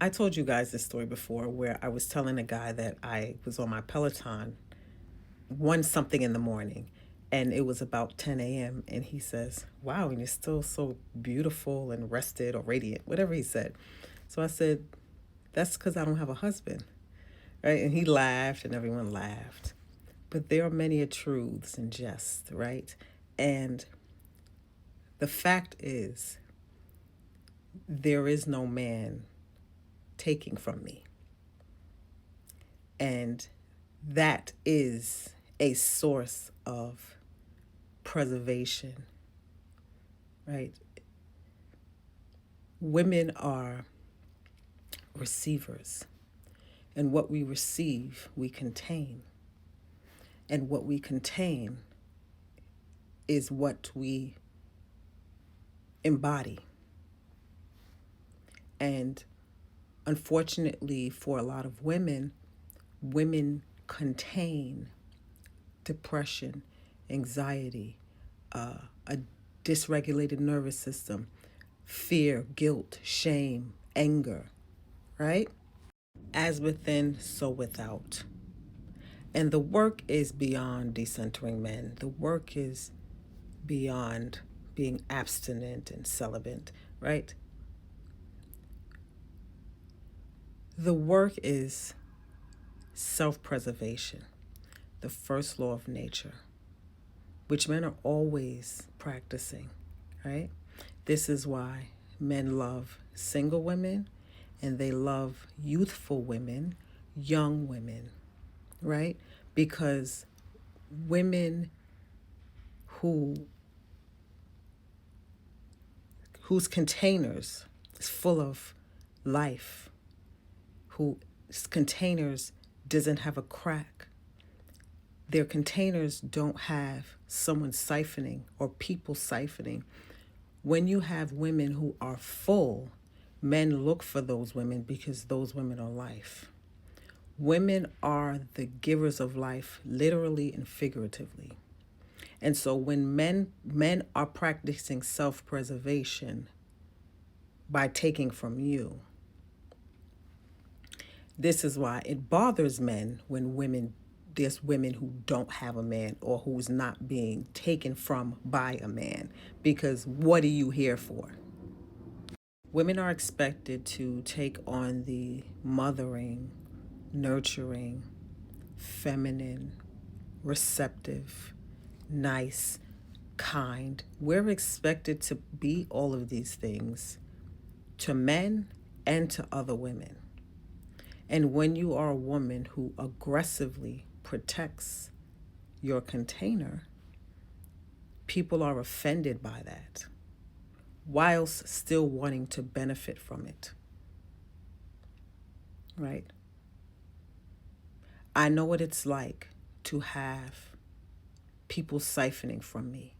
I told you guys this story before where I was telling a guy that I was on my Peloton one something in the morning and it was about 10 a.m. and he says, "Wow, and you're still so beautiful and rested or radiant," whatever he said. So I said, "That's because I don't have a husband." Right? And he laughed and everyone laughed. But there are many a truths and jests, right? And the fact is, there is no man taking from me. And that is a source of preservation, right? Women are receivers, and what we receive, we contain. And what we contain is what we embody. And unfortunately, for a lot of women, women contain depression, anxiety, a dysregulated nervous system, fear, guilt, shame, anger, right? As within, so without. And the work is beyond decentering men. The work is beyond being abstinent and celibate, right? The work is self-preservation, the first law of nature, which men are always practicing, right? This is why men love single women and they love youthful women, young women, right? Because women who whose containers is full of life, whose containers doesn't have a crack, their containers don't have someone siphoning or people siphoning. When you have women who are full, men look for those women because those women are life. Women are the givers of life, literally and figuratively. And so when men are practicing self-preservation by taking from you, this is why it bothers men when there's women who don't have a man or who's not being taken from by a man. Because what are you here for? Women are expected to take on the mothering, nurturing, feminine, receptive, nice, kind. We're expected to be all of these things to men and to other women. And when you are a woman who aggressively protects your container, people are offended by that, whilst still wanting to benefit from it, right? I know what it's like to have people siphoning from me.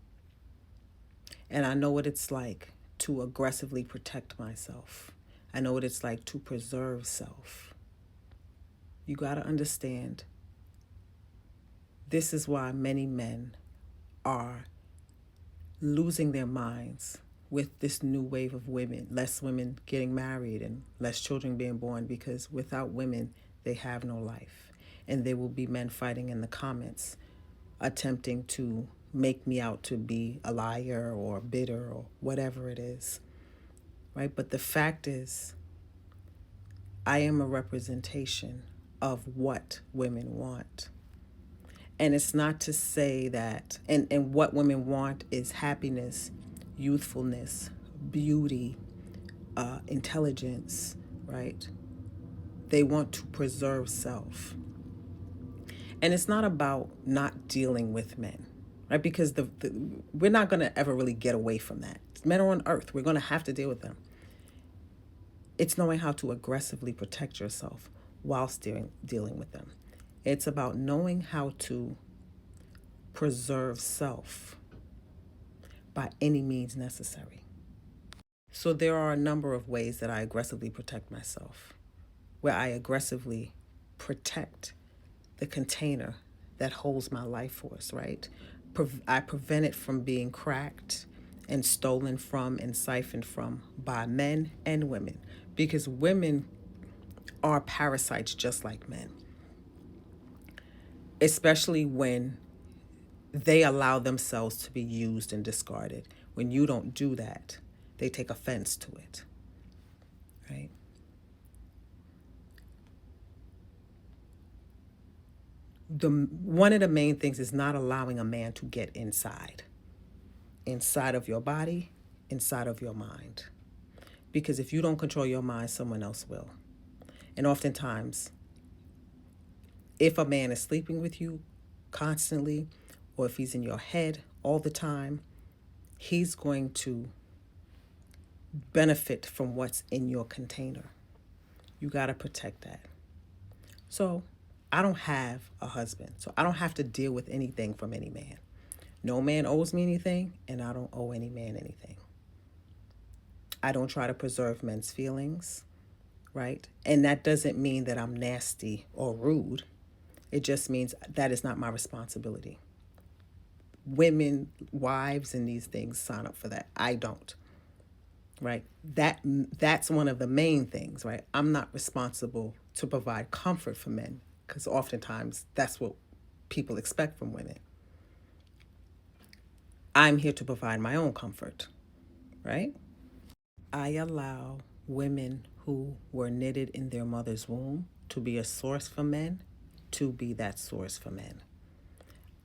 And I know what it's like to aggressively protect myself. I know what it's like to preserve self. You got to understand, this is why many men are losing their minds with this new wave of women, less women getting married and less children being born, because without women, they have no life. And there will be men fighting in the comments, attempting to make me out to be a liar or bitter or whatever it is, right? But the fact is, I am a representation of what women want. And it's not to say that, and what women want is happiness, youthfulness, beauty, intelligence, right? They want to preserve self. And it's not about not dealing with men, right? Because we're not going to ever really get away from that. Men are on earth. We're going to have to deal with them. It's knowing how to aggressively protect yourself whilst dealing with them. It's about knowing how to preserve self by any means necessary. So there are a number of ways that I aggressively protect myself, where I aggressively protect the container that holds my life force, right? I prevent it from being cracked and stolen from and siphoned from by men and women, because women are parasites just like men, especially when they allow themselves to be used and discarded. When you don't do that, they take offense to it, right? One of the main things is not allowing a man to get inside of your body, inside of your mind. Because if you don't control your mind, someone else will. And oftentimes, if a man is sleeping with you constantly, or if he's in your head all the time, he's going to benefit from what's in your container. You got to protect that. So I don't have a husband, so I don't have to deal with anything from any man. No man owes me anything, and I don't owe any man anything. I don't try to preserve men's feelings, right? And that doesn't mean that I'm nasty or rude. It just means that is not my responsibility. Women, wives, and these things sign up for that. I don't, right? That's one of the main things, right? I'm not responsible to provide comfort for men, because oftentimes that's what people expect from women. I'm here to provide my own comfort, right? I allow women who were knitted in their mother's womb to be a source for men, to be that source for men.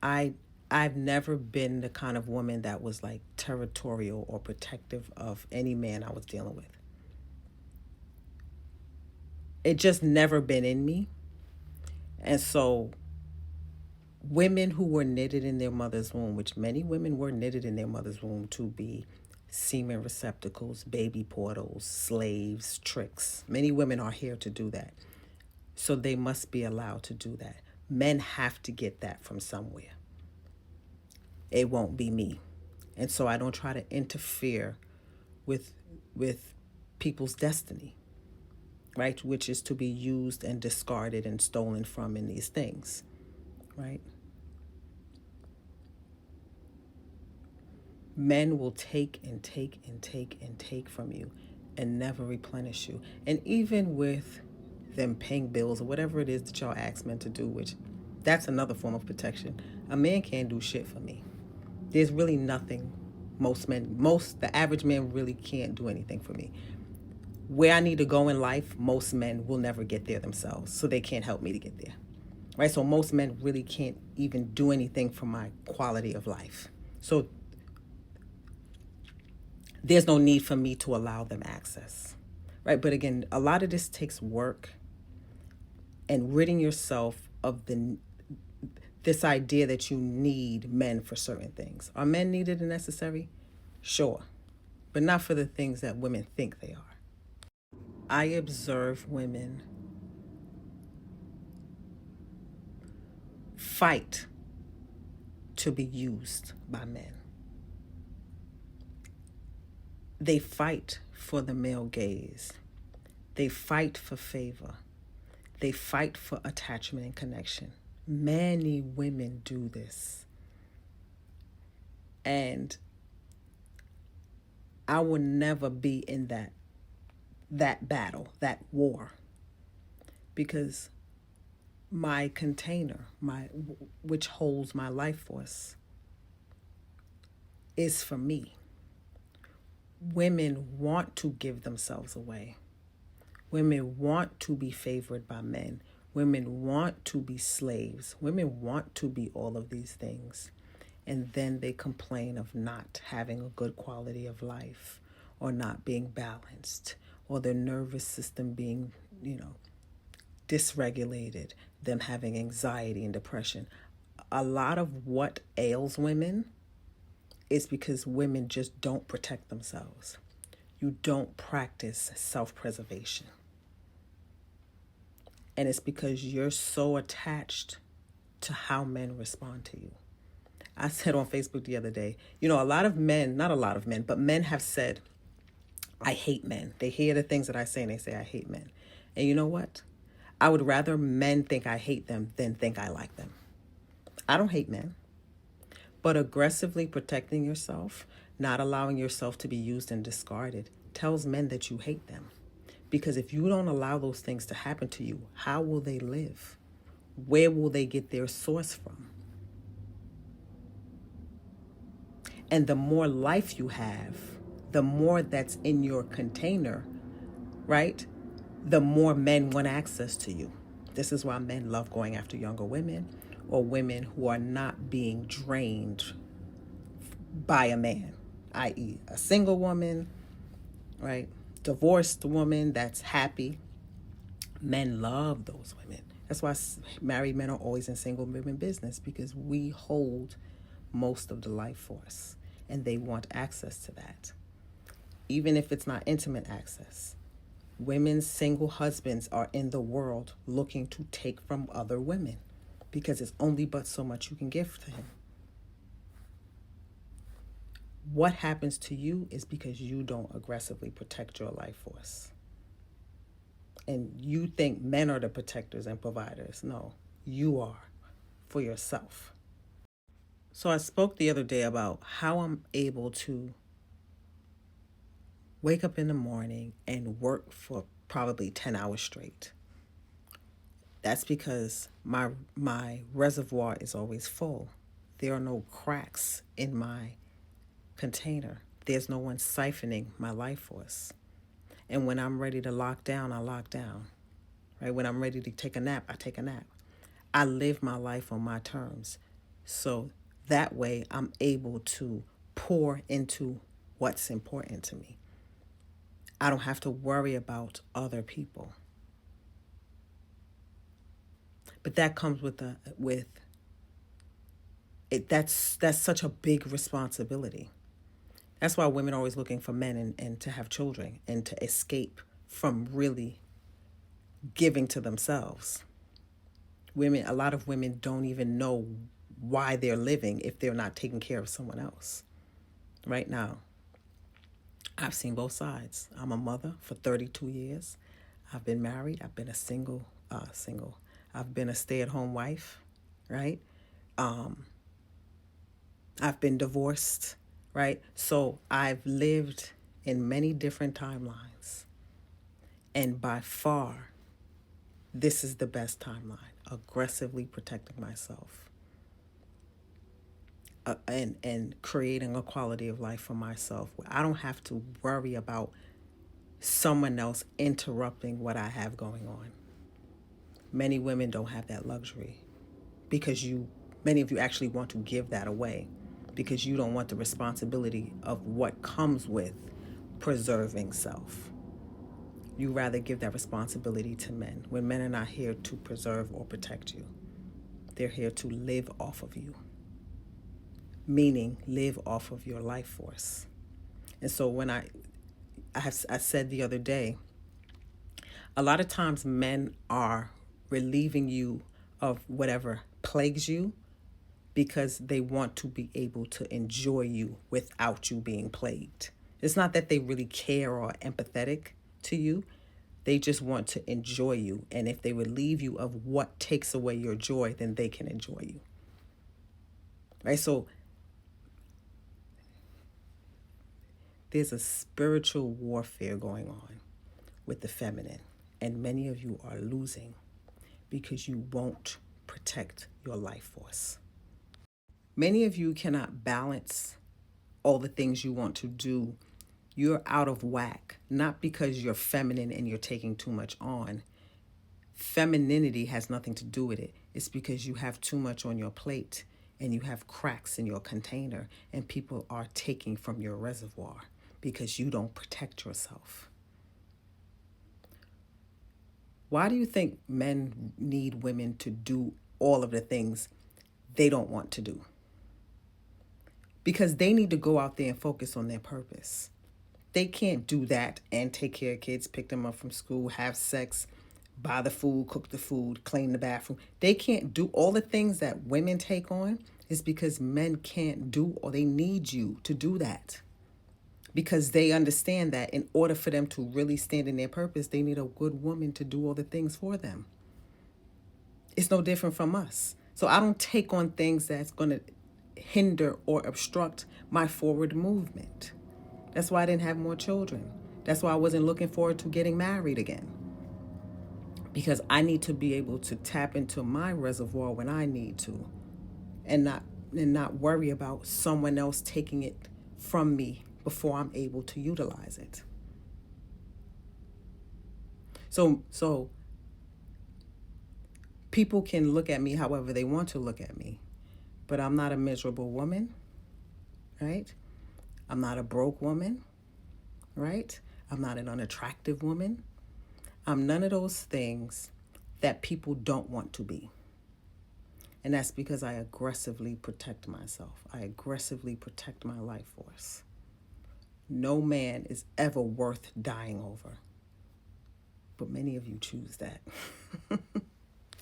I've never been the kind of woman that was like territorial or protective of any man I was dealing with. It just never been in me. And so women who were knitted in their mother's womb, which many women were knitted in their mother's womb to be semen receptacles, baby portals, slaves, tricks. Many women are here to do that. So they must be allowed to do that. Men have to get that from somewhere. It won't be me. And so I don't try to interfere with people's destiny, right? Which is to be used and discarded and stolen from in these things, right? Men will take and take and take and take from you and never replenish you. And even with them paying bills or whatever it is that y'all ask men to do, which that's another form of protection. A man can't do shit for me. There's really nothing the average man really can't do anything for me. Where I need to go in life, most men will never get there themselves, so they can't help me to get there, right? So most men really can't even do anything for my quality of life. So there's no need for me to allow them access, right? But again, a lot of this takes work and ridding yourself of this idea that you need men for certain things. Are men needed and necessary? Sure, but not for the things that women think they are. I observe women fight to be used by men. They fight for the male gaze. They fight for favor. They fight for attachment and connection. Many women do this. And I will never be in that battle, that war. Because my container, which holds my life force, is for me. Women want to give themselves away. Women want to be favored by men. Women want to be slaves. Women want to be all of these things. And then they complain of not having a good quality of life, or not being balanced, or their nervous system being, dysregulated, them having anxiety and depression. A lot of what ails women is because women just don't protect themselves. You don't practice self-preservation. And it's because you're so attached to how men respond to you. I said on Facebook the other day, a lot of men, not a lot of men, but men have said, I hate men. They hear the things that I say and they say, I hate men. And you know what? I would rather men think I hate them than think I like them. I don't hate men. But aggressively protecting yourself, not allowing yourself to be used and discarded, tells men that you hate them. Because if you don't allow those things to happen to you, how will they live? Where will they get their source from? And the more life you have, the more that's in your container, right? The more men want access to you. This is why men love going after younger women or women who are not being drained by a man, i.e., a single woman, right? Divorced woman that's happy. Men love those women. That's why married men are always in single women business, because we hold most of the life force and they want access to that. Even if it's not intimate access. Women's single husbands are in the world looking to take from other women because it's only but so much you can give to him. What happens to you is because you don't aggressively protect your life force. And you think men are the protectors and providers. No, you are for yourself. So I spoke the other day about how I'm able to wake up in the morning and work for probably 10 hours straight. That's because my reservoir is always full. There are no cracks in my container. There's no one siphoning my life force. And when I'm ready to lock down, I lock down. Right? When I'm ready to take a nap, I take a nap. I live my life on my terms. So that way I'm able to pour into what's important to me. I don't have to worry about other people. But that comes with it. That's such a big responsibility. That's why women are always looking for men and to have children and to escape from really giving to themselves. A lot of women don't even know why they're living if they're not taking care of someone else. Right now, I've seen both sides. I'm a mother for 32 years. I've been married. I've been a single. I've been a stay-at-home wife, right? I've been divorced, right? So I've lived in many different timelines. And by far, this is the best timeline, aggressively protecting myself. And creating a quality of life for myself where I don't have to worry about someone else interrupting what I have going on. Many women don't have that luxury because many of you actually want to give that away because you don't want the responsibility of what comes with preserving self. You rather give that responsibility to men when men are not here to preserve or protect you. They're here to live off of you. Meaning live off of your life force. And so when I said the other day, a lot of times men are relieving you of whatever plagues you because they want to be able to enjoy you without you being plagued. It's not that they really care or are empathetic to you. They just want to enjoy you. And if they relieve you of what takes away your joy, then they can enjoy you. Right? So there's a spiritual warfare going on with the feminine, and many of you are losing because you won't protect your life force. Many of you cannot balance all the things you want to do. You're out of whack, not because you're feminine and you're taking too much on. Femininity has nothing to do with it. It's because you have too much on your plate and you have cracks in your container and people are taking from your reservoir because you don't protect yourself. Why do you think men need women to do all of the things they don't want to do? Because they need to go out there and focus on their purpose. They can't do that and take care of kids, pick them up from school, have sex, buy the food, cook the food, clean the bathroom. They can't do all the things that women take on. Is because men can't do, or they need you to do that. Because they understand that in order for them to really stand in their purpose, they need a good woman to do all the things for them. It's no different from us. So I don't take on things that's going to hinder or obstruct my forward movement. That's why I didn't have more children. That's why I wasn't looking forward to getting married again. Because I need to be able to tap into my reservoir when I need to, and not worry about someone else taking it from me before I'm able to utilize it. So people can look at me however they want to look at me, but I'm not a miserable woman, right? I'm not a broke woman, right? I'm not an unattractive woman. I'm none of those things that people don't want to be. And that's because I aggressively protect myself. I aggressively protect my life force. No man is ever worth dying over. But many of you choose that.